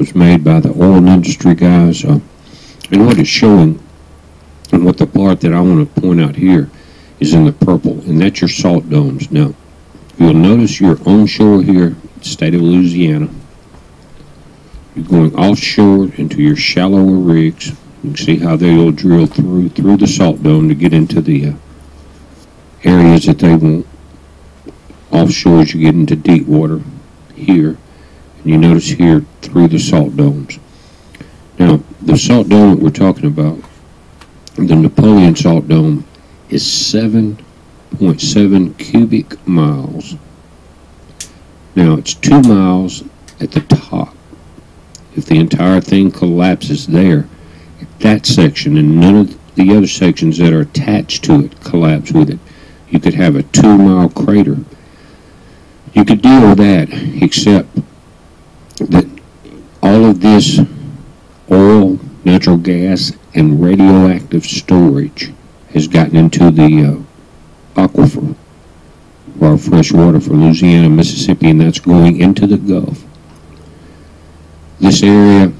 was made by the oil industry guys. And what it's showing, and what the part that I want to point out here is in the purple, and that's your salt domes. Now, you'll notice you're onshore here, state of Louisiana. You're going offshore into your shallower rigs. You can see how they'll drill through the salt dome to get into the areas that they want. Offshore as you get into deep water here. And you notice here through the salt domes. Now, the salt dome that we're talking about, the Napoleon salt dome, is 7.7 cubic miles. Now, it's 2 miles at the top. If the entire thing collapses there, that section and none of the other sections that are attached to it collapse with it, you could have a 2-mile crater. You could deal with that, except that all of this oil, natural gas, and radioactive storage has gotten into the aquifer, or fresh water for Louisiana, Mississippi, and that's going into the Gulf. This area,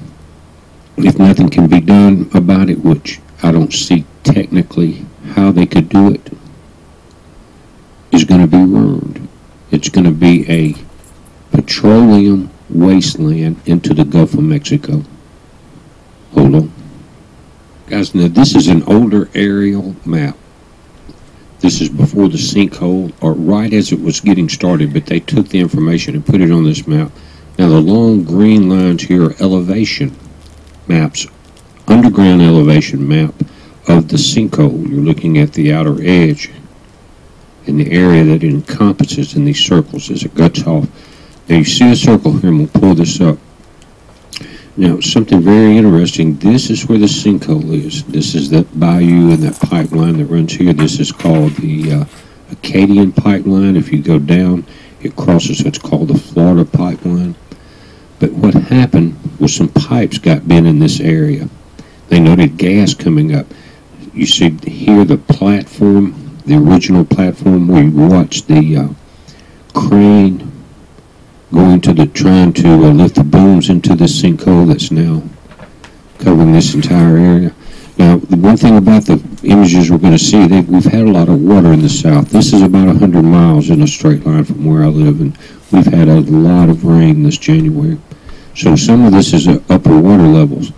if nothing can be done about it, which I don't see technically how they could do it, is going to be ruined. It's going to be a petroleum wasteland into the Gulf of Mexico. Hold on. Guys, now this is an older aerial map. This is before the sinkhole, or right as it was getting started, but they took the information and put it on this map. Now the long green lines here are elevation maps, underground elevation map of the sinkhole. You're looking at the outer edge in the area that it encompasses in these circles as it guts off. Now you see a circle here, and we'll pull this up. Now, something very interesting, this is where the sinkhole is. This is that bayou and that pipeline that runs here. This is called the Acadian pipeline. If you go down, it crosses what's called the Florida pipeline. But what happened was some pipes got bent in this area. They noted gas coming up. You see here the platform, the original platform where you watch the crane going to trying to lift the booms into the sinkhole that's now covering this entire area. Now, the one thing about the images we're going to see, we've had a lot of water in the south. This is about 100 miles in a straight line from where I live, and we've had a lot of rain this January. So some of this is upper water levels,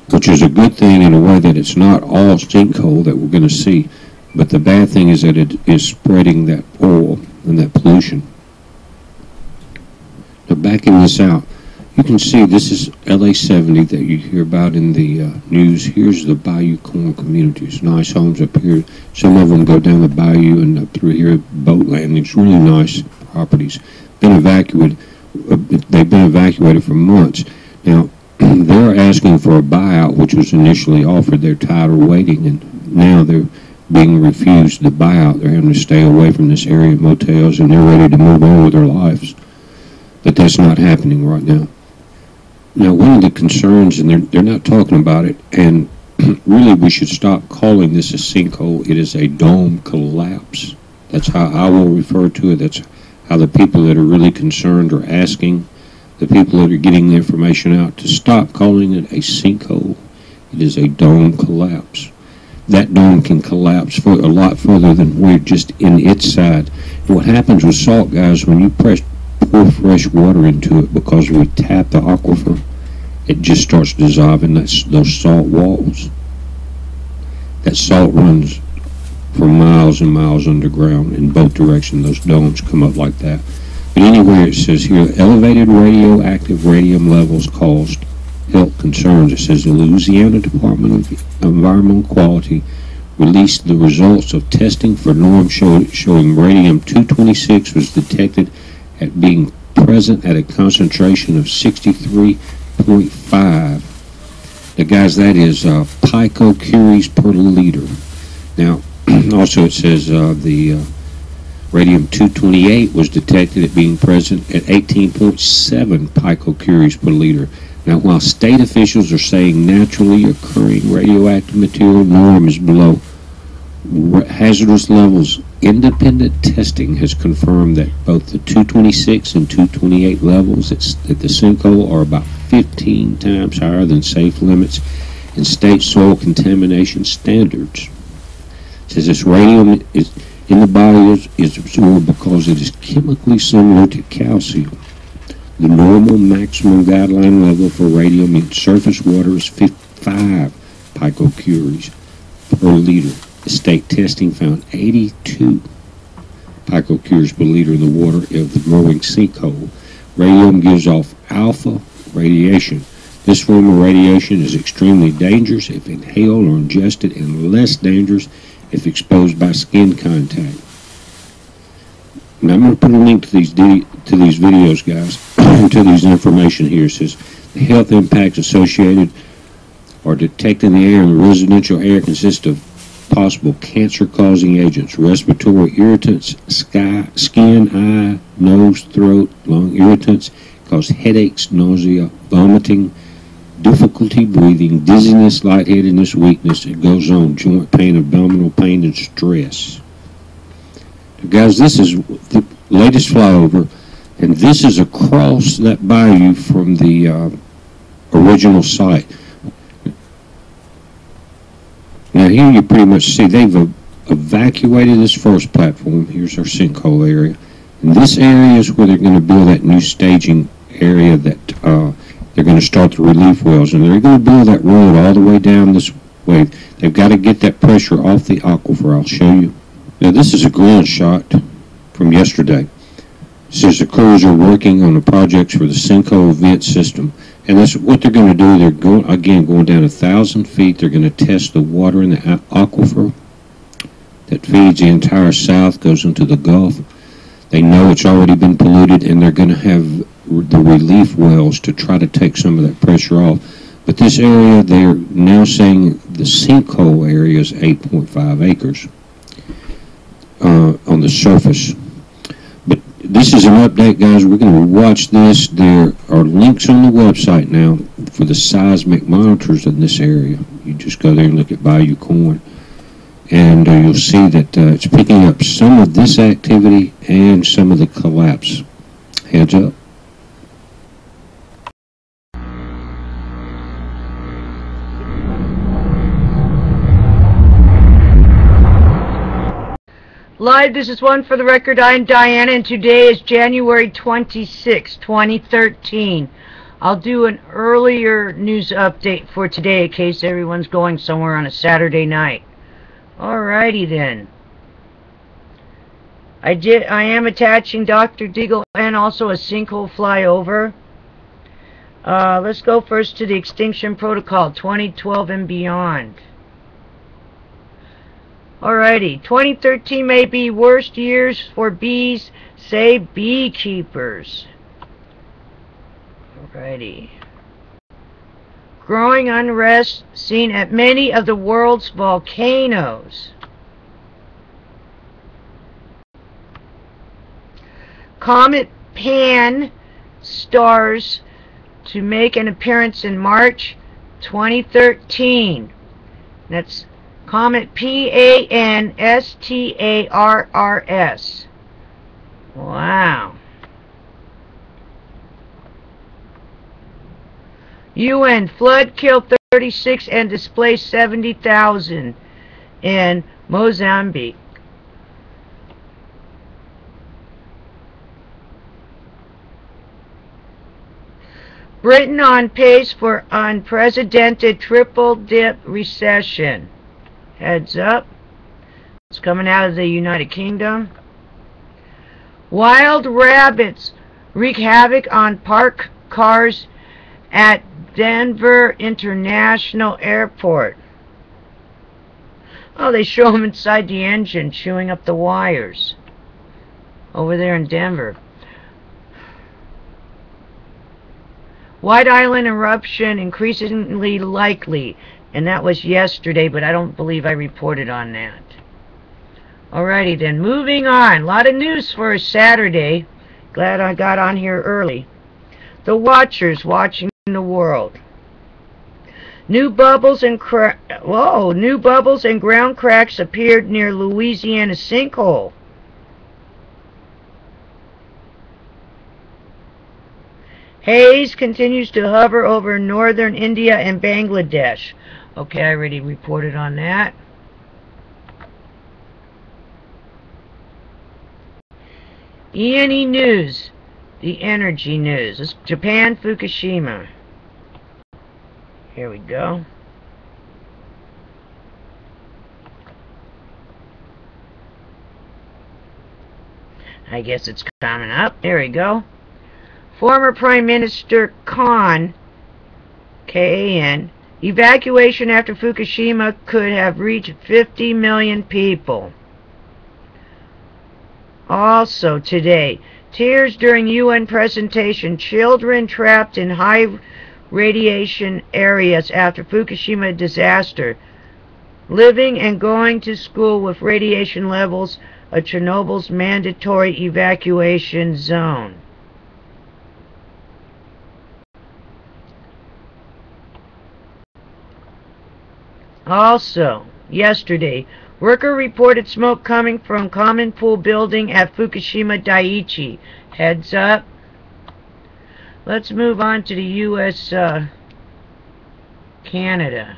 which is a good thing in a way that it's not all sinkhole that we're going to see. But the bad thing is that it is spreading that oil and that pollution. Now, backing this out, you can see this is LA 70 that you hear about in the news. Here's the Bayou Corn communities. Nice homes up here. Some of them go down the bayou and up through here, boat landings. Really nice properties. Been evacuated. They've been evacuated for months. Now, they're asking for a buyout, which was initially offered. They're tired of waiting, and now they're being refused the buyout. They're having to stay away from this area of motels, and they're ready to move on with their lives. But that's not happening right now. Now, one of the concerns, and they're not talking about it, and really we should stop calling this a sinkhole. It is a dome collapse. That's how I will refer to it. That's how the people that are really concerned are asking the people that are getting the information out to stop calling it a sinkhole. It is a dome collapse. That dome can collapse for a lot further than we're just in its side. And what happens with salt, guys, when you pour fresh water into it, because we tap the aquifer, it just starts dissolving those salt walls. That salt runs for miles and miles underground in both directions. Those domes come up like that. But anyway, it says here, elevated radioactive radium levels caused health concerns. It says the Louisiana Department of Environmental Quality released the results of testing for norms showing radium-226 was detected at being present at a concentration of 63.5. Now, guys, that is picocuries per liter. Now, also it says the radium-228 was detected at being present at 18.7 picocuries per liter. Now, while state officials are saying naturally occurring radioactive material norm is below hazardous levels independent testing has confirmed that both the 226 and 228 levels at the sinkhole are about 15 times higher than safe limits and state soil contamination standards. It says this radium is in the body is absorbed because it is chemically similar to calcium. The normal maximum guideline level for radium in surface water is 5 picocuries per liter. The state testing found 82 picocuries per liter in the water of the growing sinkhole. Radium gives off alpha radiation. This form of radiation is extremely dangerous if inhaled or ingested, and less dangerous if exposed by skin contact. Now I'm going to put a link to these videos, guys, to these information here. It says the health impacts associated or detected in the air and residential air consist of possible cancer-causing agents, respiratory irritants, skin, eye, nose, throat, lung irritants, cause headaches, nausea, vomiting, difficulty breathing, dizziness, lightheadedness, weakness. It goes on, joint pain, abdominal pain, and stress. Now, guys, this is the latest flyover, and this is across that bayou from the original site. Now here you pretty much see they've evacuated this first platform. Here's our sinkhole area. And this area is where they're going to build that new staging area that they're going to start the relief wells. And they're going to build that road all the way down this way. They've got to get that pressure off the aquifer. I'll show you. Now this is a ground shot from yesterday. It says the crews are working on the projects for the sinkhole vent system. And that's what they're going to do. They're going down 1,000 feet. They're going to test the water in the aquifer that feeds the entire south, goes into the Gulf. They know it's already been polluted, and they're going to have the relief wells to try to take some of that pressure off. But this area, they're now saying the sinkhole area is 8.5 acres on the surface. But this is an update, guys. We're going to watch this. There are links on the website now for the seismic monitors in this area. You just go there and look at Bayou Corn, and you'll see that it's picking up some of this activity and some of the collapse. Heads up. Live, this is One for the Record. I'm Diana, and today is January 26, 2013. I'll do an earlier news update for today in case everyone's going somewhere on a Saturday night. Alrighty then. I am attaching Dr. Deagle and also a sinkhole flyover. Let's go first to the Extinction Protocol 2012 and beyond. Alrighty, 2013 may be worst years for bees, say beekeepers. Alrighty. Growing unrest seen at many of the world's volcanoes. Comet Pan stars to make an appearance in March 2013. That's Comet P-A-N-S-T-A-R-R-S. Wow. UN flood killed 36 and displaced 70,000 in Mozambique. Britain on pace for unprecedented triple-dip recession. Heads up. It's coming out of the United Kingdom. Wild rabbits wreak havoc on parked cars at Denver International Airport. Oh, they show them inside the engine chewing up the wires over there in Denver. White Island eruption increasingly likely. And that was yesterday, but I don't believe I reported on that. Alrighty then, moving on. A lot of news for a Saturday. Glad I got on here early. The Watchers watching the world. New bubbles and new bubbles and ground cracks appeared near Louisiana sinkhole. Haze continues to hover over northern India and Bangladesh. Okay, I already reported on that. E&E News, the energy news. It's Japan, Fukushima. Here we go. I guess it's coming up. There we go. Former Prime Minister Khan, K-A-N, evacuation after Fukushima could have reached 50 million people. Also today, tears during UN presentation, children trapped in high radiation areas after Fukushima disaster, living and going to school with radiation levels of Chernobyl's mandatory evacuation zone. Also, yesterday, worker reported smoke coming from common pool building at Fukushima Daiichi. Heads up. Let's move on to the U.S. Canada.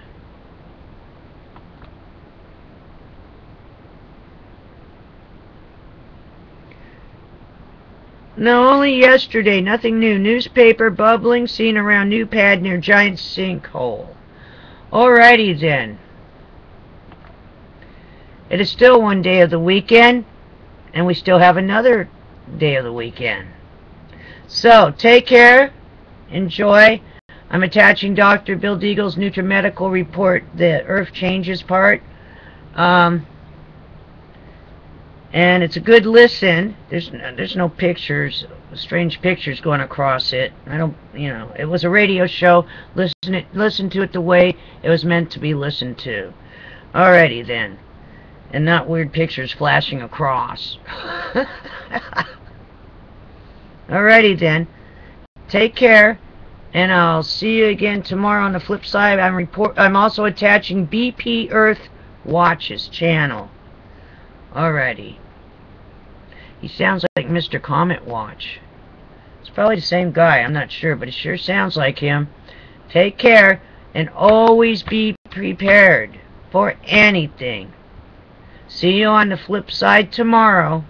No, only yesterday, nothing new. Newspaper bubbling seen around new pad near giant sinkhole. Alrighty then. It is still one day of the weekend, and we still have another day of the weekend. So, take care, enjoy. I'm attaching Dr. Bill Deagle's Nutrimedical report, the Earth Changes part. And it's a good listen. There's no pictures, strange pictures going across it. I don't, it was a radio show. Listen to it the way it was meant to be listened to. Alrighty then. And not weird pictures flashing across. Alrighty then. Take care. And I'll see you again tomorrow on the flip side. I'm also attaching BPEARTHWATCH's channel. Alrighty. He sounds like Mr. Comet Watch. It's probably the same guy, I'm not sure, but it sure sounds like him. Take care, and always be prepared for anything. See you on the flip side tomorrow.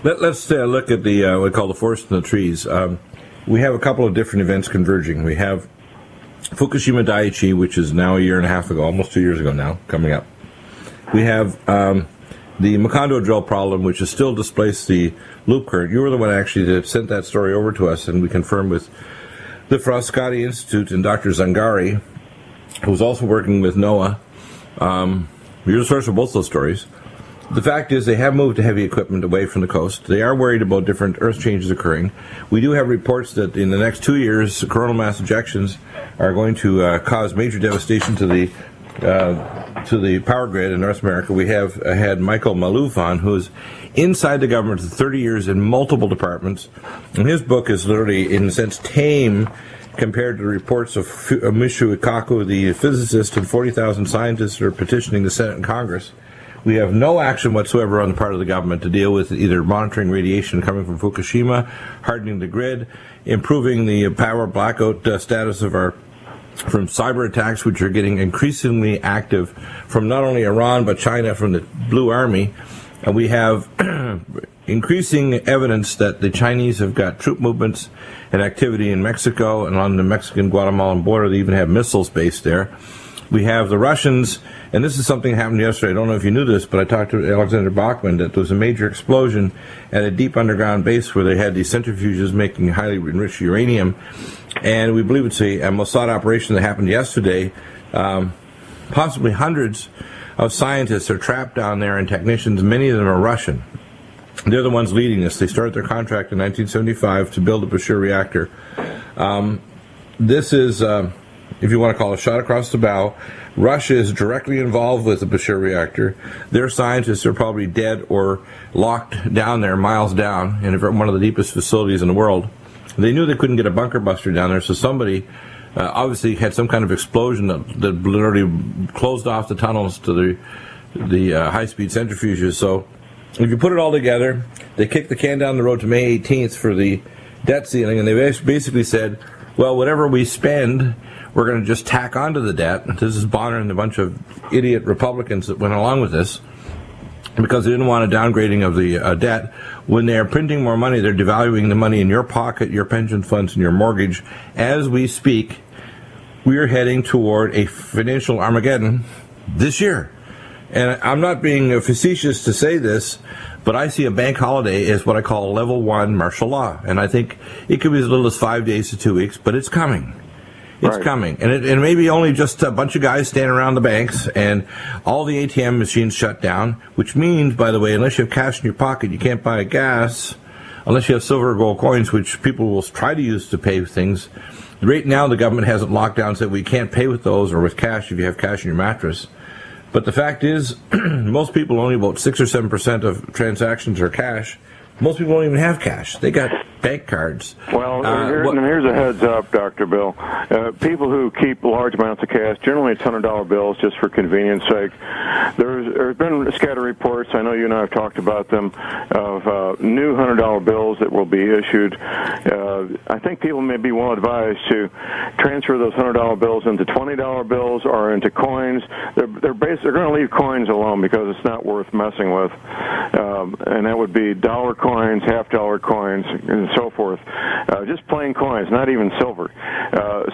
Let's look at the what we call the forest in the trees. We have a couple of different events converging. We have Fukushima Daiichi, which is now a year and a half ago, almost 2 years ago now, coming up. We have the Macondo drill problem, which has still displaced the loop current. You were the one actually that sent that story over to us, and we confirmed with the Frascati Institute and Dr. Zangari, who's also working with NOAA. You're the source of both those stories. The fact is they have moved heavy equipment away from the coast. They are worried about different earth changes occurring. We do have reports that in the next 2 years, coronal mass ejections are going to cause major devastation to the power grid in North America. We have had Michael Malouf on, who's inside the government for 30 years in multiple departments. And his book is literally, in a sense, tame compared to the reports of Michio Kaku, the physicist, and 40,000 scientists who are petitioning the Senate and Congress. We have no action whatsoever on the part of the government to deal with either monitoring radiation coming from Fukushima, hardening the grid, improving the power blackout status of from cyber attacks, which are getting increasingly active from not only Iran but China, from the Blue Army. And we have increasing evidence that the Chinese have got troop movements and activity in Mexico and on the Mexican-Guatemalan border. They even have missiles based there. We have the Russians, and this is something that happened yesterday. I don't know if you knew this, but I talked to Alexander Bachman that there was a major explosion at a deep underground base where they had these centrifuges making highly enriched uranium. And we believe it's a Mossad operation that happened yesterday. Possibly hundreds of scientists are trapped down there and technicians. Many of them are Russian. They're the ones leading this. They started their contract in 1975 to build a BPEAR reactor. This is, if you want to call it a shot across the bow. Russia is directly involved with the BPEAR reactor. Their scientists are probably dead or locked down there, miles down, in one of the deepest facilities in the world. They knew they couldn't get a bunker buster down there, so somebody obviously had some kind of explosion that literally closed off the tunnels to the high-speed centrifuges. So if you put it all together, they kicked the can down the road to May 18th for the debt ceiling, and they basically said, well, whatever we spend, we're going to just tack onto the debt. This is Bonner and a bunch of idiot Republicans that went along with this because they didn't want a downgrading of the debt. When they're printing more money, they're devaluing the money in your pocket, your pension funds, and your mortgage. As we speak, we're heading toward a financial Armageddon this year. And I'm not being facetious to say this, but I see a bank holiday as what I call level 1 martial law. And I think it could be as little as 5 days to 2 weeks, but it's coming. It's coming. And it may be only just a bunch of guys standing around the banks and all the ATM machines shut down, which means, by the way, unless you have cash in your pocket, you can't buy gas, unless you have silver or gold coins, which people will try to use to pay things. Right now, the government hasn't locked down and said we can't pay with those or with cash if you have cash in your mattress. But the fact is, most people, only about 6 or 7% of transactions are cash. Most people don't even have cash. They got bank cards. Well, here's a heads up, Dr. Bill. People who keep large amounts of cash, generally it's $100 bills just for convenience sake. There's been scattered reports, I know you and I have talked about them, of new $100 bills that will be issued. I think people may be well advised to transfer those $100 bills into $20 bills or into coins. They're going to leave coins alone because it's not worth messing with. And that would be dollar coins, half-dollar coins, and so forth. Just plain coins, not even silver.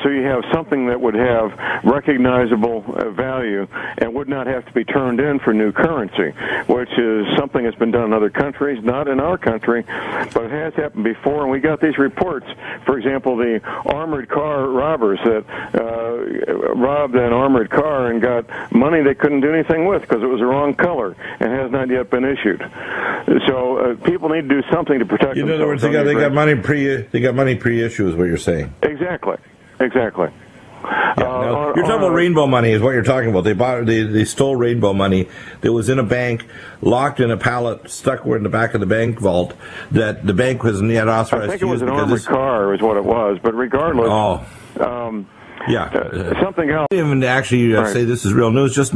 So you have something that would have recognizable value and would not have to be turned in for new currency, which is something that's been done in other countries, not in our country, but it has happened before. And we got these reports, for example, the armored car robbers that robbed an armored car and got money they couldn't do anything with because it was the wrong color and has not yet been issued. So people need to do something to protect themselves. In other words, they got money pre-issue is what you're saying. Exactly. Yeah, you're talking about rainbow money is what you're talking about. They stole rainbow money that was in a bank, locked in a pallet, stuck in the back of the bank vault that the bank wasn't yet authorized to use. I think it was an armored car is what it was, but regardless. Something else. I don't even actually say this is real news. Just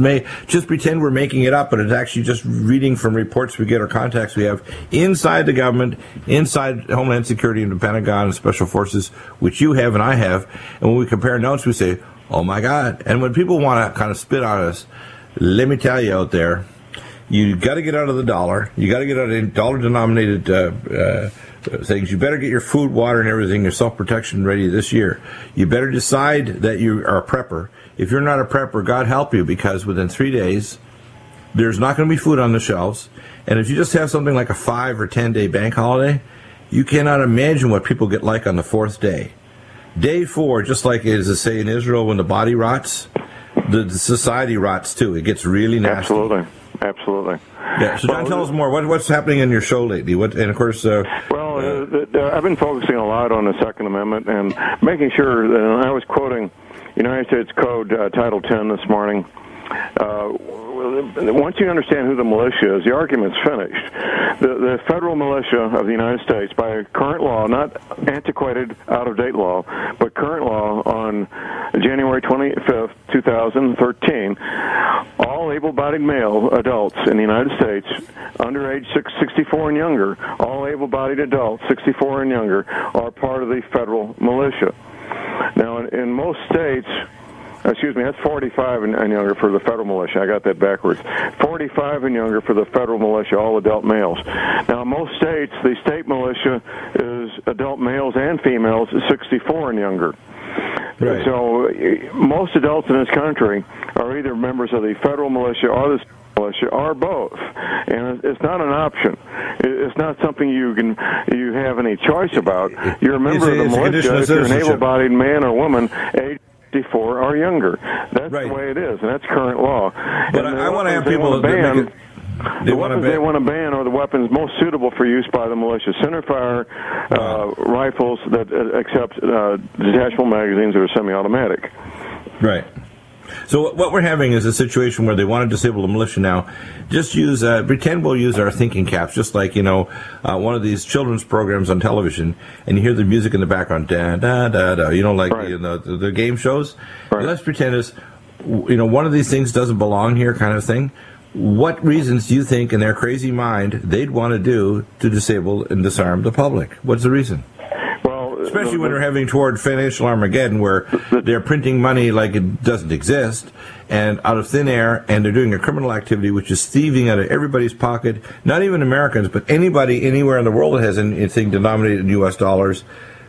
pretend we're making it up, but it's actually just reading from reports we get or contacts we have inside the government, inside Homeland Security and the Pentagon and Special Forces, which you have and I have. And when we compare notes, we say, oh my God. And when people want to kind of spit on us, let me tell you out there, you got to get out of the dollar. You got to get out of dollar-denominated things. You better get your food, water, and everything, your self-protection ready this year. You better decide that you are a prepper. If you're not a prepper, God help you, because within 3 days, there's not going to be food on the shelves. And if you just have something like a 5 or 10 day bank holiday, you cannot imagine what people get like on the 4th day. Day 4, just like it is to say in Israel, when the body rots, the society rots too. It gets really nasty. Absolutely. Yeah. So, John, tell us more. What's happening in your show lately? And of course, I've been focusing a lot on the Second Amendment and making sure that I was quoting United States Code Title 10 this morning. Once you understand who the militia is, the argument's finished. The federal militia of the United States, by current law, not antiquated, out-of-date law, but current law on January 25th, 2013, all able-bodied male adults in the United States, under age 64 and younger, all able-bodied adults, 64 and younger, are part of the federal militia. Now, in most states, that's 45 and younger for the federal militia. I got that backwards. 45 and younger for the federal militia, all adult males. Now, in most states, the state militia is adult males and females, 64 and younger. Right. So most adults in this country are either members of the federal militia or the state militia, or both. And it's not an option. It's not something you have any choice about. You're a member of the militia if you're an able-bodied man or woman age 64 or younger. That's right. The way it is, and that's current law. But I want to have people They want to ban are the weapons most suitable for use by the militia. Centerfire rifles that accept detachable magazines or semi-automatic. Right. So what we're having is a situation where they want to disable the militia now. Just use, pretend we'll use our thinking caps, just like, one of these children's programs on television, and you hear the music in the background, da, da, da, da, like the game shows. Right. Let's pretend it's, one of these things doesn't belong here kind of thing. What reasons do you think in their crazy mind they'd want to do to disable and disarm the public? What's the reason? Especially when they're heading toward financial Armageddon, where they're printing money like it doesn't exist, and out of thin air, and they're doing a criminal activity which is thieving out of everybody's pocket, not even Americans, but anybody anywhere in the world that has anything denominated in U.S. dollars.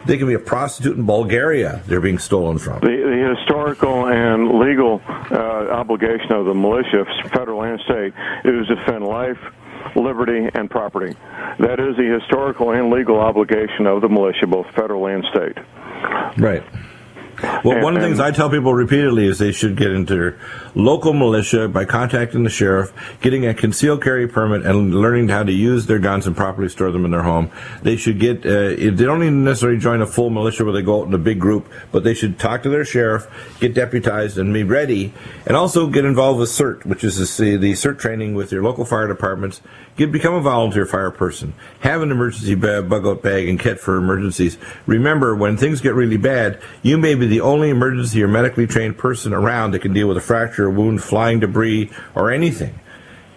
They can be a prostitute in Bulgaria they're being stolen from. The historical and legal obligation of the militia, federal and state, is to defend life, liberty, and property. That is the historical and legal obligation of the militia, both federal and state. Right. Well, one of the things I tell people repeatedly is they should get into local militia by contacting the sheriff, getting a concealed carry permit, and learning how to use their guns and properly store them in their home. They should get, they don't even necessarily join a full militia where they go out in a big group, but they should talk to their sheriff, get deputized, and be ready, and also get involved with CERT, which is the CERT training with your local fire departments. Become a volunteer fire person. Have an emergency bug-out bag and kit for emergencies. Remember, when things get really bad, you may be the only emergency or medically trained person around that can deal with a fracture, a wound, flying debris, or anything.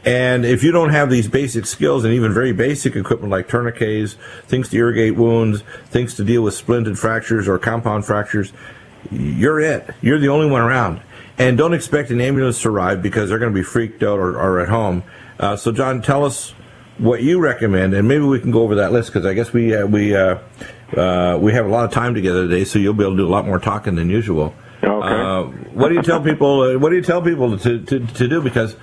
And if you don't have these basic skills and even very basic equipment like tourniquets, things to irrigate wounds, things to deal with splinted fractures or compound fractures, you're it. You're the only one around. And don't expect an ambulance to arrive because they're going to be freaked out or at home. So, John, tell us what you recommend, and maybe we can go over that list because I guess we have a lot of time together today, so you'll be able to do a lot more talking than usual. Okay. What do you tell people? What do you tell people to do? Because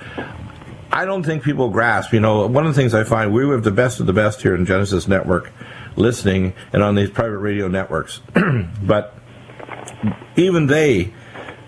I don't think people grasp. One of the things I find, we have the best of the best here in Genesis Network, listening and on these private radio networks, but even they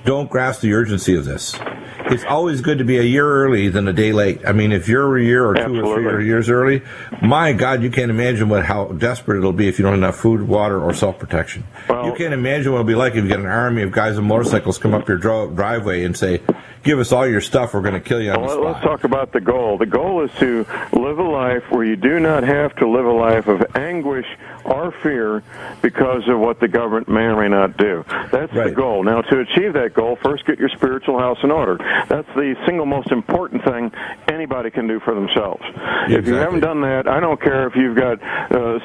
don't grasp the urgency of this. It's always good to be a year early than a day late. I mean, if you're a year or two or 3 years early, my God, you can't imagine how desperate it'll be if you don't have enough food, water, or self-protection. Well, you can't imagine what it'll be like if you get an army of guys on motorcycles come up your driveway and say, give us all your stuff, we're going to kill you on the spot. Let's talk about the goal. The goal is to live a life where you do not have to live a life of anguish or fear because of what the government may or may not do. That's the goal. Now, to achieve that goal, first get your spiritual house in order. That's the single most important thing anybody can do for themselves. Exactly. If you haven't done that, I don't care if you've got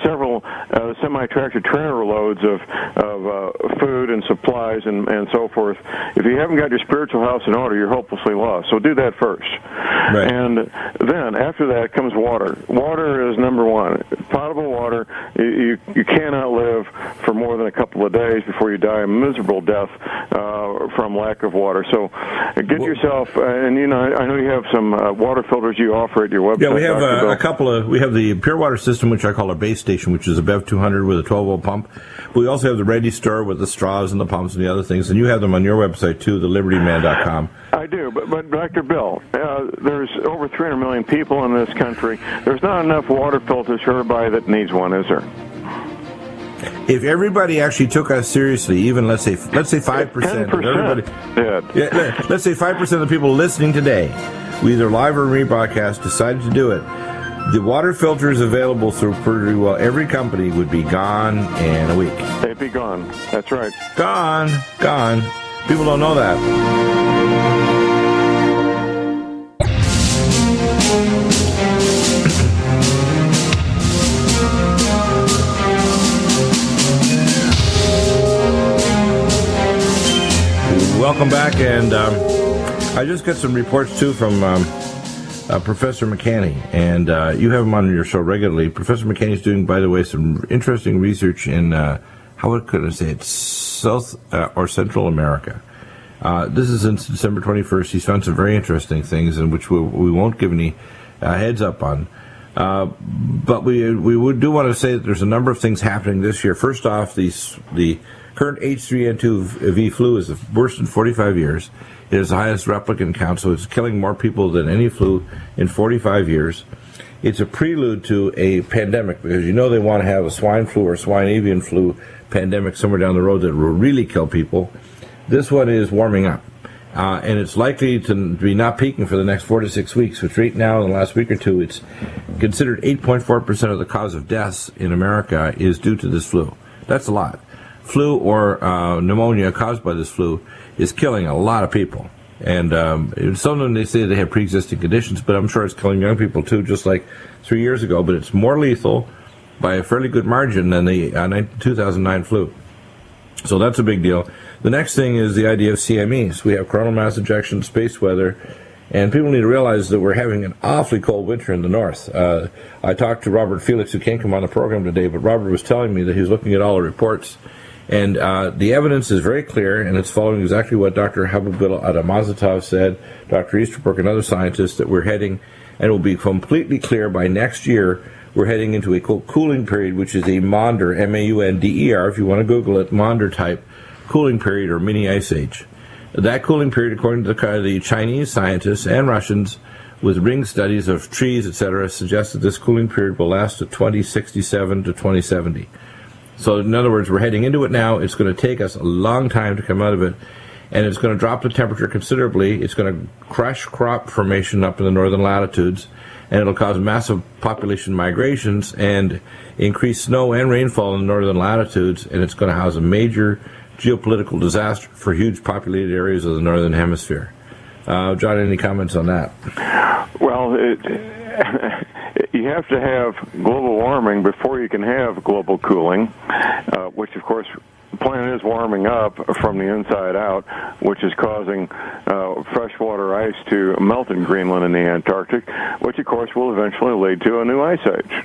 several semi-tractor trailer loads of food and supplies and so forth. If you haven't got your spiritual house in order, you're hopelessly lost. So do that first. Right. And then after that comes water. Water is number one. Potable water. You cannot live for more than a couple of days before you die a miserable death from lack of water. So get yourself, and I know you have some water filters you offer at your website. Yeah, we have a couple of. We have the Pure Water system, which I call our base station, which is a BEV 200 with a 12-volt pump. But we also have the Ready Store with the straws and the pumps and the other things, and you have them on your website too, thelibertyman.com. I do, but Dr. Bill, there's over 300 million people in this country. There's not enough water filters for everybody that needs one, is there? If everybody actually took us seriously, even let's say 5% of everybody, let's say 5% of the people listening today, we either live or rebroadcast, decided to do it, the water filters available through pretty well every company would be gone in a week. They'd be gone. That's right. Gone. People don't know that. Welcome back, and I just got some reports too from Professor McCanney, and you have him on your show regularly. Professor McCanney is doing, by the way, some interesting research in how could I say it, South or Central America. This is since December 21st. He's found some very interesting things, in which we won't give any heads up on. But we do want to say that there's a number of things happening this year. First off, the Current H3N2 flu is the worst in 45 years. It is the highest replicant count, so it's killing more people than any flu in 45 years. It's a prelude to a pandemic, because you know they want to have a swine flu or swine avian flu pandemic somewhere down the road that will really kill people. This one is warming up, and it's likely to be not peaking for the next 4 to 6 weeks, which right now in the last week or two, it's considered 8.4% of the cause of deaths in America is due to this flu. That's a lot. Flu or pneumonia caused by this flu is killing a lot of people. And some of them, they say they have pre-existing conditions, but I'm sure it's killing young people too, just like 3 years ago. But it's more lethal by a fairly good margin than the 2009 flu. So that's a big deal. The next thing is the idea of CMEs. We have coronal mass ejection, space weather, and people need to realize that we're having an awfully cold winter in the north. I talked to Robert Felix, who can't come on the program today, but Robert was telling me that he's looking at all the reports. And the evidence is very clear, and it's following exactly what Dr. Habubil Adamazatov said, Dr. Easterbrook, and other scientists, that we're heading, and it will be completely clear by next year, we're heading into a cooling period, which is a Maunder, M-A-U-N-D-E-R, if you want to Google it, Maunder type cooling period or mini ice age. That cooling period, according to the Chinese scientists and Russians, with ring studies of trees, etc., suggests that this cooling period will last to 2067 to 2070. So in other words, we're heading into it now. It's going to take us a long time to come out of it, and it's going to drop the temperature considerably. It's going to crush crop formation up in the northern latitudes, and it'll cause massive population migrations and increase snow and rainfall in the northern latitudes, and it's going to cause a major geopolitical disaster for huge populated areas of the northern hemisphere. John, any comments on that? Well, you have to have global warming before you can have global cooling, which, of course, the planet is warming up from the inside out, which is causing freshwater ice to melt in Greenland and the Antarctic, which, of course, will eventually lead to a new ice age.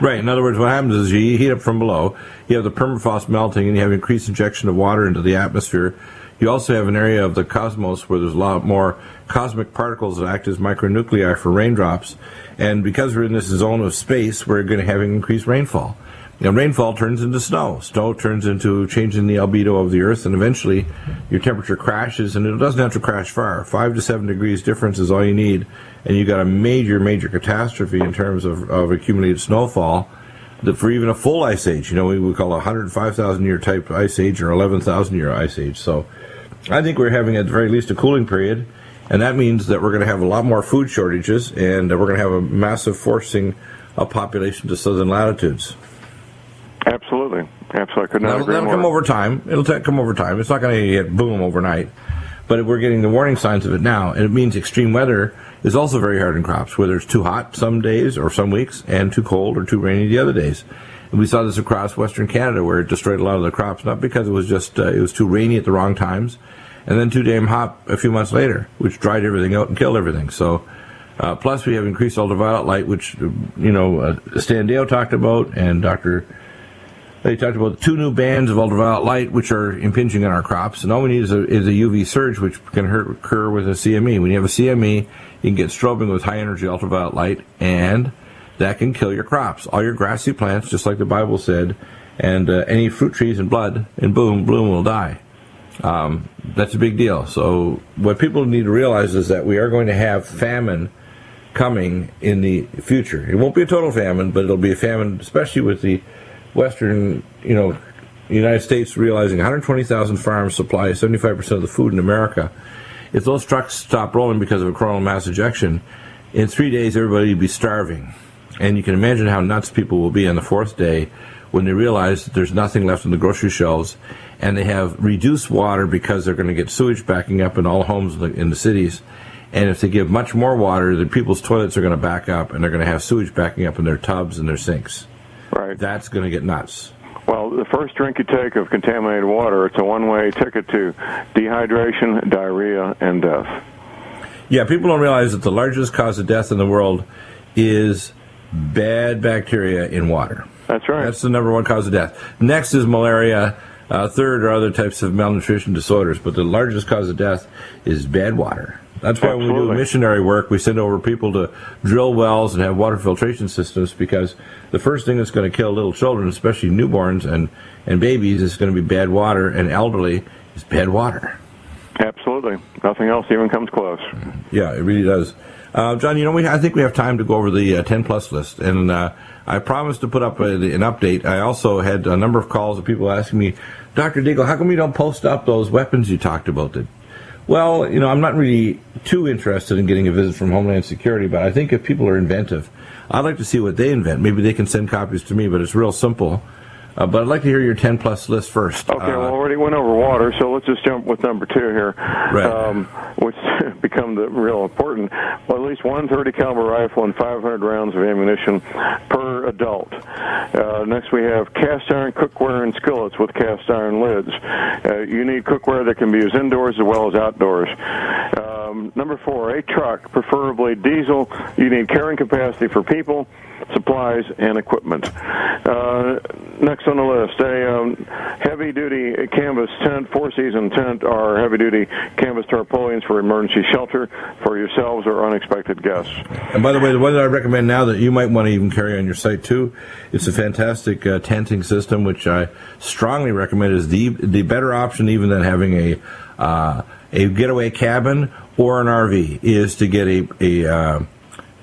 Right. In other words, what happens is you heat up from below, you have the permafrost melting, and you have increased injection of water into the atmosphere. You also have an area of the cosmos where there's a lot more cosmic particles that act as micronuclei for raindrops. And because we're in this zone of space, we're going to have increased rainfall. And rainfall turns into snow. Snow turns into changing the albedo of the Earth, and eventually your temperature crashes, and it doesn't have to crash far. 5 to 7 degrees difference is all you need, and you got a major, major catastrophe in terms of accumulated snowfall. For even a full ice age, we would call a 105,000 year type ice age or 11,000 year ice age. So I think we're having at the very least a cooling period, and that means that we're going to have a lot more food shortages, and we're going to have a massive forcing of population to southern latitudes. Absolutely. Absolutely. I could not agree more. That'll come over time. It'll come over time. It's not going to get boom overnight. But we're getting the warning signs of it now, and it means extreme weather is also very hard in crops, whether it's too hot some days or some weeks and too cold or too rainy the other days. And we saw this across Western Canada, where it destroyed a lot of the crops, not because it was just it was too rainy at the wrong times, and then too damn hot a few months later, which dried everything out and killed everything. So, plus we have increased ultraviolet light, which Stan Dale talked about, and They talked about 2 new bands of ultraviolet light, which are impinging on our crops, and all we need is a UV surge, which can occur with a CME. When you have a CME, you can get strobing with high-energy ultraviolet light, and that can kill your crops. All your grassy plants, just like the Bible said, and any fruit trees and blood, and boom, bloom will die. That's a big deal. So what people need to realize is that we are going to have famine coming in the future. It won't be a total famine, but it'll be a famine, especially with the Western, United States realizing 120,000 farms supply 75% of the food in America. If those trucks stop rolling because of a coronal mass ejection, in 3 days everybody will be starving. And you can imagine how nuts people will be on the 4th day when they realize that there's nothing left in the grocery shelves, and they have reduced water because they're going to get sewage backing up in all homes in the cities. And if they give much more water, then people's toilets are going to back up, and they're going to have sewage backing up in their tubs and their sinks. Right. That's going to get nuts. Well, the first drink you take of contaminated water, it's a one-way ticket to dehydration, diarrhea, and death. Yeah, people don't realize that the largest cause of death in the world is bad bacteria in water. That's right. That's the number 1 cause of death. Next is malaria. Third are other types of malnutrition disorders, but the largest cause of death is bad water. That's why when we do missionary work, we send over people to drill wells and have water filtration systems, because the first thing that's going to kill little children, especially newborns and babies, is going to be bad water, and elderly is bad water. Absolutely. Nothing else even comes close. Yeah, it really does. John, I think we have time to go over the 10-plus list, and I promised to put up an update. I also had a number of calls of people asking me, Dr. Deagle, how come you don't post up those weapons you talked about? Well, I'm not really too interested in getting a visit from Homeland Security, but I think if people are inventive, I'd like to see what they invent. Maybe they can send copies to me, but it's real simple. But I'd like to hear your 10-plus list first. Okay, we already went over water, so let's just jump with number 2 here, right. Which become the real important. Well, at least one .30 caliber rifle and 500 rounds of ammunition per adult. Next, we have cast iron cookware and skillets with cast iron lids. You need cookware that can be used indoors as well as outdoors. Number 4, a truck, preferably diesel. You need carrying capacity for people, supplies, and equipment. Next on the list, a heavy-duty canvas tent, 4-season tent, or heavy-duty canvas tarpaulins for emergency shelter for yourselves or unexpected guests. And by the way, the one that I recommend now that you might want to even carry on your site too, it's a fantastic tenting system, which I strongly recommend is the better option even than having a getaway cabin or an RV, is to get a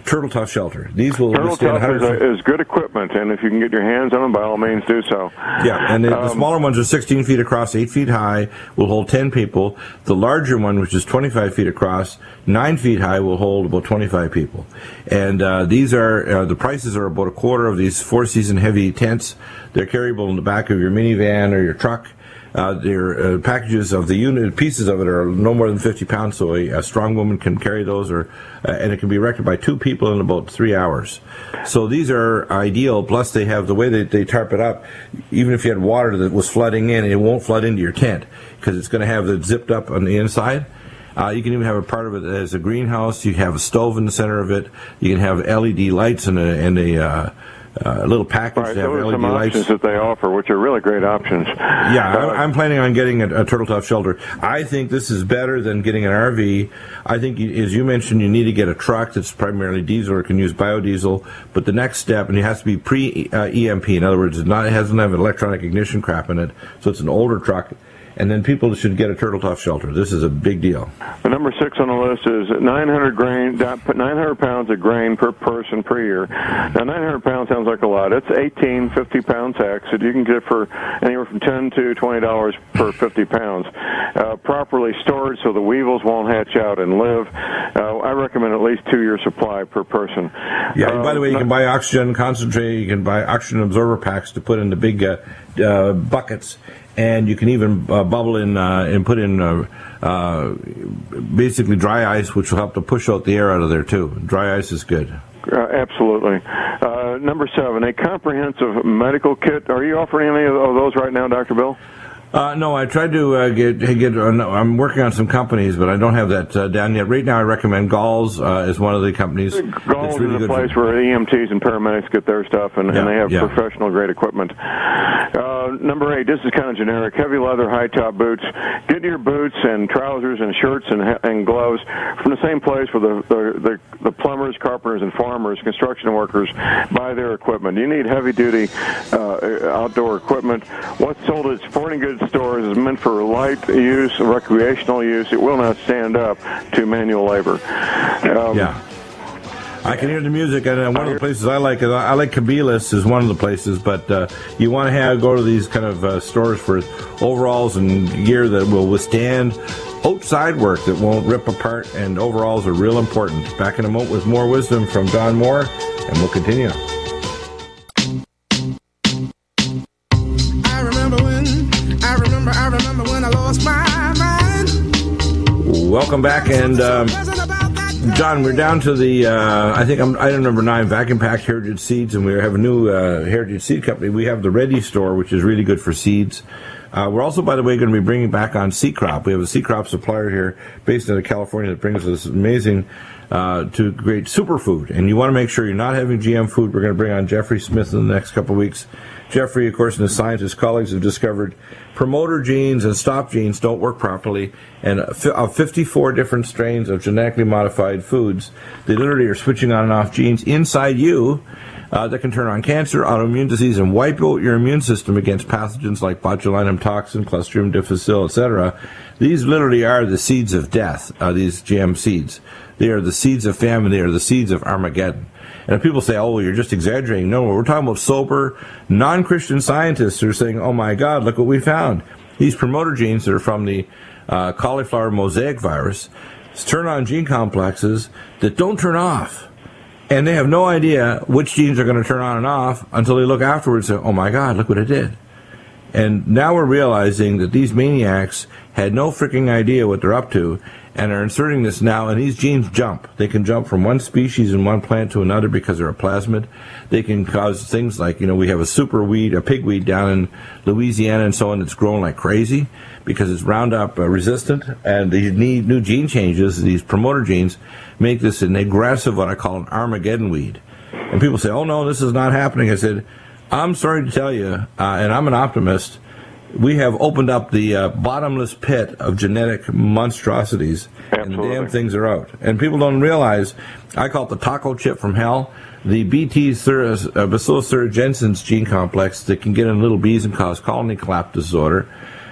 Turtle Tough shelter. These will withstand is good equipment, and if you can get your hands on them, by all means do so. Yeah, and the smaller ones are 16 feet across, 8 feet high, will hold 10 people. The larger one, which is 25 feet across, 9 feet high, will hold about 25 people. And these are, the prices are about a quarter of these 4-season heavy tents. They're carryable in the back of your minivan or your truck. Their packages of the unit, pieces of it, are no more than 50 pounds, so a strong woman can carry those, and it can be erected by 2 people in about 3 hours. So these are ideal, plus they have the way they tarp it up. Even if you had water that was flooding in, it won't flood into your tent, because it's going to have it zipped up on the inside. You can even have a part of it as a greenhouse. You have a stove in the center of it. You can have LED lights and a little package. Right, to have those LED are some lights. options that they offer, which are really great options. Yeah, I'm planning on getting a Turtle Tough shelter. I think this is better than getting an RV. I think, as you mentioned, you need to get a truck that's primarily diesel or can use biodiesel. But the next step, and it has to be pre-EMP. In other words, it doesn't have electronic ignition crap in it, so it's an older truck. And then people should get a Turtle Tough shelter. This is a big deal. The number 6 on the list is 900 pounds of grain per person per year. Now, 900 pounds sounds like a lot. It's 18 50-pound sacks that you can get for anywhere from $10 to $20 per 50 pounds. Properly stored so the weevils won't hatch out and live. I recommend at least 2-year supply per person. Yeah, and by the way, you can buy oxygen concentrate. You can buy oxygen absorber packs to put in the big buckets. And you can even bubble in and put in basically dry ice, which will help to push out the air out of there, too. Dry ice is good. Absolutely. Number 7, a comprehensive medical kit. Are you offering any of those right now, Dr. Bill? No, I tried to get. I'm working on some companies, but I don't have that down yet. Right now, I recommend Galls as one of the companies. Galls is a place where EMTs and paramedics get their stuff, and they have professional grade equipment. Number 8, this is kind of generic. Heavy leather, high top boots. Get your boots and trousers and shirts and gloves from the same place where the plumbers, carpenters, and farmers, construction workers buy their equipment. You need heavy duty outdoor equipment. What's sold at sporting goods stores is meant for light use, recreational use. It will not stand up to manual labor. I can hear the music, and one of the places I like Kabilas is one of the places, but you want to go to these kind of stores for overalls and gear that will withstand outside work, that won't rip apart, and overalls are real important. Back in a moment with more wisdom from Don Moore, and we'll continue. I remember when I lost my mind. Welcome back, and John, we're down to the item number 9, vacuum packed heritage seeds, and we have a new heritage seed company. We have the Ready store, which is really good for seeds. We're also, by the way, going to be bringing back on Sea Crop. We have a Sea Crop supplier here based out of California that brings us amazing to great superfood. And you want to make sure you're not having GM food. We're going to bring on Jeffrey Smith in the next couple of weeks. Jeffrey, of course, and his scientist colleagues have discovered promoter genes and stop genes don't work properly, and of 54 different strains of genetically modified foods, they literally are switching on and off genes inside you that can turn on cancer, autoimmune disease, and wipe out your immune system against pathogens like botulinum toxin, Clostridium difficile, etc. These literally are the seeds of death, these GM seeds. They are the seeds of famine. They are the seeds of Armageddon. And if people say, oh, you're just exaggerating. No, we're talking about sober, non-Christian scientists who are saying, oh, my God, look what we found. These promoter genes that are from the cauliflower mosaic virus turn on gene complexes that don't turn off. And they have no idea which genes are going to turn on and off until they look afterwards and say, oh, my God, look what it did. And now we're realizing that these maniacs had no freaking idea what they're up to and are inserting this now, and these genes jump. They can jump from one species in one plant to another because they're a plasmid. They can cause things like, we have a super weed, a pigweed down in Louisiana and so on that's growing like crazy because it's Roundup resistant, and they need new gene changes. These promoter genes make this an aggressive, what I call an Armageddon weed. And people say, oh, no, this is not happening. I said, I'm sorry to tell you, and I'm an optimist, we have opened up the bottomless pit of genetic monstrosities, Absolutely. And the damn things are out. And people don't realize, I call it the taco chip from hell, the Bacillus thuringiensis gene complex that can get in little bees and cause colony collapse disorder,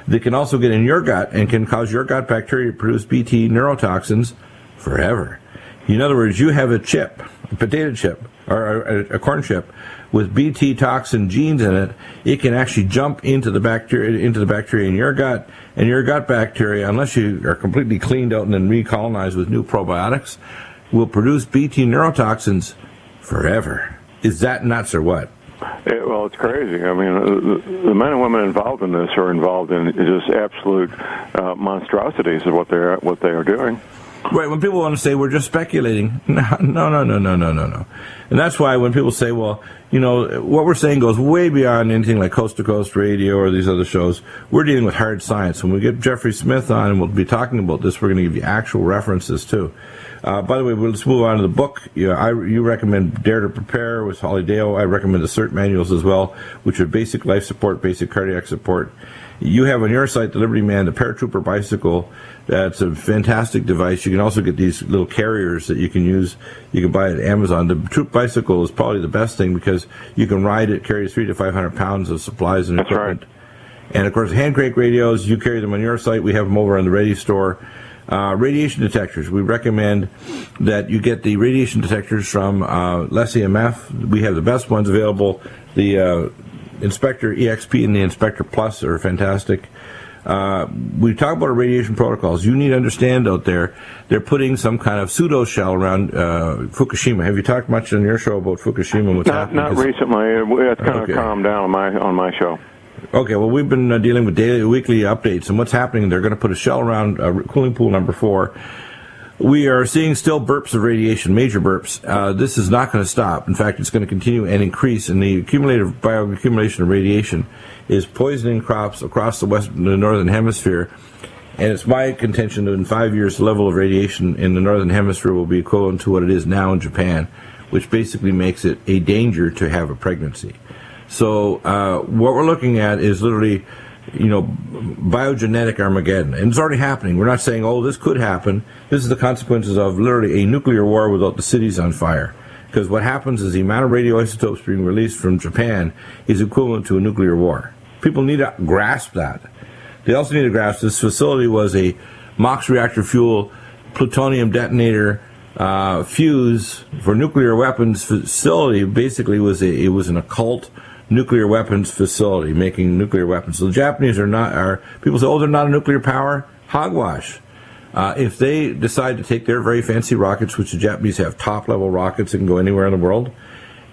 that can also get in your gut and can cause your gut bacteria to produce Bt neurotoxins forever. In other words, you have a chip, a potato chip, or a corn chip, with Bt toxin genes in it. It can actually jump into the bacteria in your gut, and your gut bacteria, unless you are completely cleaned out and then recolonized with new probiotics, will produce Bt neurotoxins forever. Is that nuts or what? Well, it's crazy. I mean, the men and women involved in this are involved in just absolute monstrosities of what they are doing. Right, when people want to say we're just speculating, no. And that's why when people say, well, what we're saying goes way beyond anything like Coast to Coast Radio or these other shows. We're dealing with hard science. When we get Jeffrey Smith on and we'll be talking about this, we're going to give you actual references too. By the way, let's move on to the book. You recommend Dare to Prepare with Holly Dale. I recommend the CERT manuals as well, which are basic life support, basic cardiac support. You have on your site, the Liberty Man, the Paratrooper bicycle. That's a fantastic device. You can also get these little carriers that you can use. You can buy at Amazon. The Troop bicycle is probably the best thing because you can ride it, carries 300 to 500 pounds of supplies and equipment. That's right. And of course, hand crank radios, you carry them on your site. We have them over on the Ready Store. Radiation detectors. We recommend that you get the radiation detectors from LESEMF. We have the best ones available. The Inspector EXP and the Inspector Plus are fantastic. We talk about our radiation protocols. You need to understand out there, they're putting some kind of pseudo shell around Fukushima. Have you talked much on your show about Fukushima and what's happening? Not recently. It's kind of calmed down on my show. Okay, well, we've been dealing with weekly updates, and what's happening, they're going to put a shell around cooling pool number 4. We are seeing still burps of radiation, major burps. This is not going to stop. In fact, it's going to continue and increase, and the bioaccumulation of radiation is poisoning crops across the northern hemisphere. And it's my contention that in 5 years, the level of radiation in the northern hemisphere will be equivalent to what it is now in Japan, which basically makes it a danger to have a pregnancy. So what we're looking at is literally, biogenetic Armageddon. And it's already happening. We're not saying, oh, this could happen. This is the consequences of literally a nuclear war without the cities on fire. Because what happens is the amount of radioisotopes being released from Japan is equivalent to a nuclear war. People need to grasp that. They also need to grasp this facility was a MOX reactor fuel plutonium detonator fuse for nuclear weapons facility. Basically, it was an occult nuclear weapons facility making nuclear weapons. So the Japanese people say, oh, they're not a nuclear power. Hogwash. If they decide to take their very fancy rockets, which the Japanese have top-level rockets that can go anywhere in the world,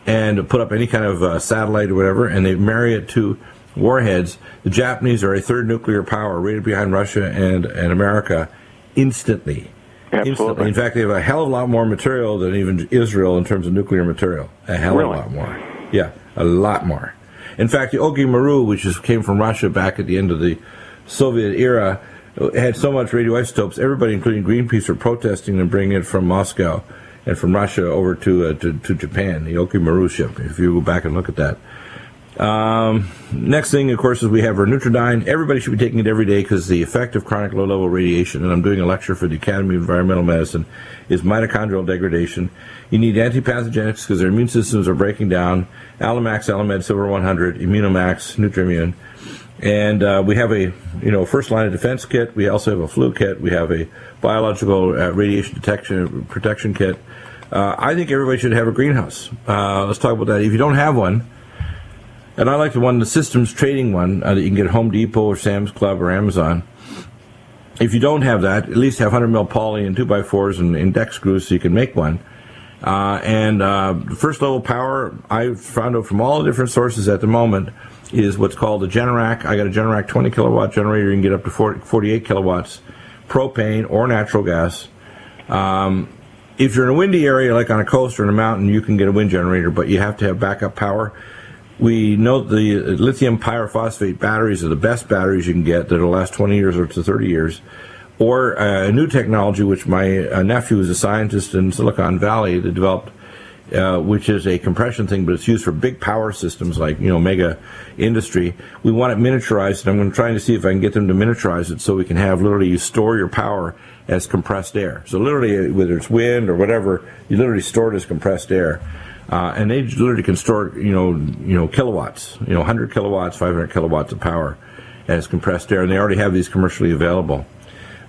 and put up any kind of satellite or whatever, and they marry it to warheads, the Japanese are a third nuclear power right behind Russia and America instantly. Absolutely. In fact, they have a hell of a lot more material than even Israel in terms of nuclear material. A hell of a lot more. Yeah, a lot more. In fact, the Ogimaru, which came from Russia back at the end of the Soviet era, had so much radioisotopes, everybody, including Greenpeace, were protesting and bringing it from Moscow and from Russia over to Japan, the Ogimaru ship, if you go back and look at that. Next thing, of course, is we have our Nutridyne. Everybody should be taking it every day because the effect of chronic low-level radiation, and I'm doing a lecture for the Academy of Environmental Medicine, is mitochondrial degradation. You need antipathogenics because their immune systems are breaking down. Alamax, Alamed, Silver 100, Immunomax, Nutrimune. And we have a first line of defense kit. We also have a flu kit. We have a biological radiation protection kit. I think everybody should have a greenhouse. Let's talk about that. If you don't have one, and I like the systems trading one that you can get at Home Depot or Sam's Club or Amazon. If you don't have that, at least have 100 mil poly and 2x4s and index screws so you can make one. First level power, I've found out from all the different sources at the moment, is what's called a Generac. I got a Generac 20 kilowatt generator. You can get up to 48 kilowatts, propane or natural gas. If you're in a windy area like on a coast or in a mountain, you can get a wind generator, but you have to have backup power. We know the lithium pyrophosphate batteries are the best batteries you can get that'll last 20 years or to 30 years. Or a new technology, which my nephew is a scientist in Silicon Valley that developed, which is a compression thing, but it's used for big power systems like, mega industry. We want it miniaturized, and I'm trying to see if I can get them to miniaturize it so we can have literally you store your power as compressed air. So literally, whether it's wind or whatever, you literally store it as compressed air. And they literally can store, kilowatts, 100 kilowatts, 500 kilowatts of power as compressed air, and they already have these commercially available.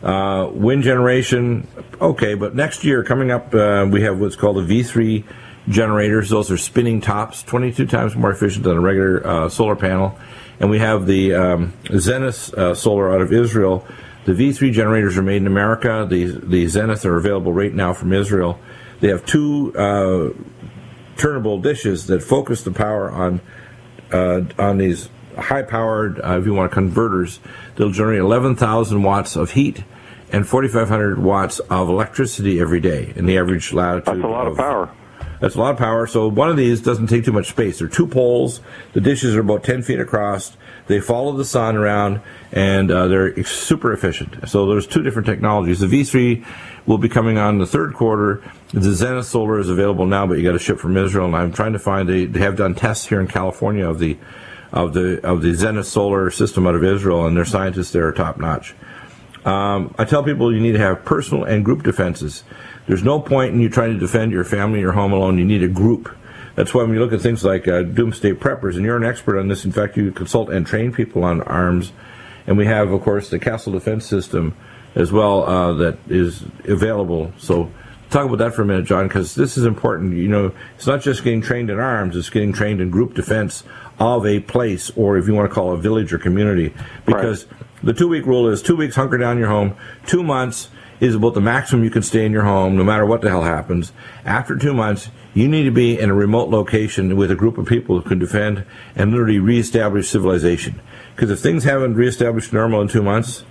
Wind generation, okay, but next year coming up, we have what's called the V3 generators. Those are spinning tops, 22 times more efficient than a regular solar panel. And we have the Zenith solar out of Israel. The V3 generators are made in America. The Zenith are available right now from Israel. They have two turnable dishes that focus the power on these high-powered, if you want, converters. They'll generate 11,000 watts of heat and 4,500 watts of electricity every day in the average latitude. That's a lot of power. That's a lot of power. So one of these doesn't take too much space. There are two poles. The dishes are about 10 feet across. They follow the sun around, and they're super efficient. So there's two different technologies. The V3 will be coming on the third quarter. The Zenith Solar is available now, but you got to ship from Israel. And I'm trying to find. They have done tests here in California of the Zenith Solar system out of Israel, and their scientists there are top notch. I tell people you need to have personal and group defenses. There's no point in you trying to defend your family or home alone. You need a group. That's why when you look at things like doomsday preppers, and you're an expert on this, in fact, you consult and train people on arms. And we have, of course, the Castle Defense System as well that is available. So talk about that for a minute, John, because this is important. It's not just getting trained in arms, it's getting trained in group defense of a place, or if you want to call it a village or community. Because the 2-week rule is 2 weeks, hunker down your home. 2 months is about the maximum you can stay in your home, no matter what the hell happens. After 2 months, you need to be in a remote location with a group of people who can defend and literally reestablish civilization. Because if things haven't reestablished normal in 2 months,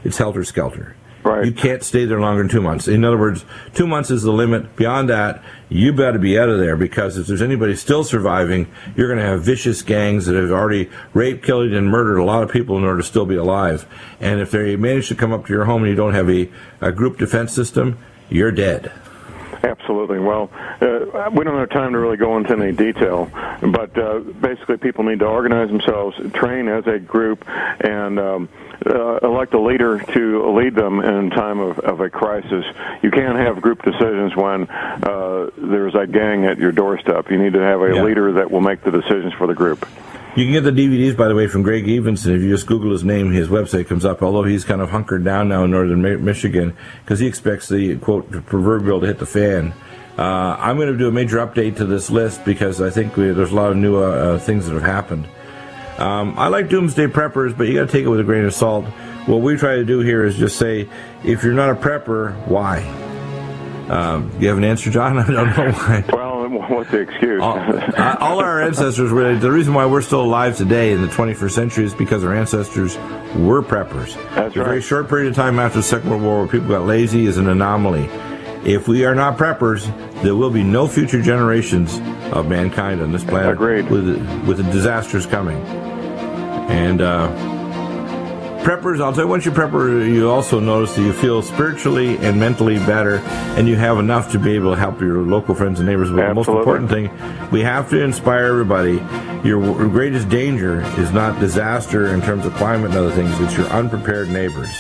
it's helter-skelter. Right. You can't stay there longer than 2 months. In other words, 2 months is the limit. Beyond that, you better be out of there, because if there's anybody still surviving, you're going to have vicious gangs that have already raped, killed, and murdered a lot of people in order to still be alive. And if they manage to come up to your home and you don't have a group defense system, you're dead. Absolutely. Well, we don't have time to really go into any detail, but basically people need to organize themselves, train as a group, and elect a leader to lead them in time of a crisis. You can't have group decisions when there's a gang at your doorstep. You need to have a leader that will make the decisions for the group. You can get the DVDs, by the way, from Greg Evenson. If you just Google his name, his website comes up, although he's kind of hunkered down now in northern Michigan because he expects the, quote, proverbial to hit the fan. I'm going to do a major update to this list because I think there's a lot of new things that have happened. I like doomsday preppers, but you got to take it with a grain of salt. What we try to do here is just say, if you're not a prepper, why? Do you have an answer, John? I don't know why. Well, what's the excuse? All our ancestors were. The reason why we're still alive today in the 21st century is because our ancestors were preppers. That's right. A very short period of time after the Second World War where people got lazy is an anomaly. if we are not preppers, there will be no future generations of mankind on this planet. Agreed. With the disasters coming. And preppers, I'll tell you, once you're prepper, you also notice that you feel spiritually and mentally better, and you have enough to be able to help your local friends and neighbors. But the most important thing, we have to inspire everybody. Your greatest danger is not disaster in terms of climate and other things. It's your unprepared neighbors.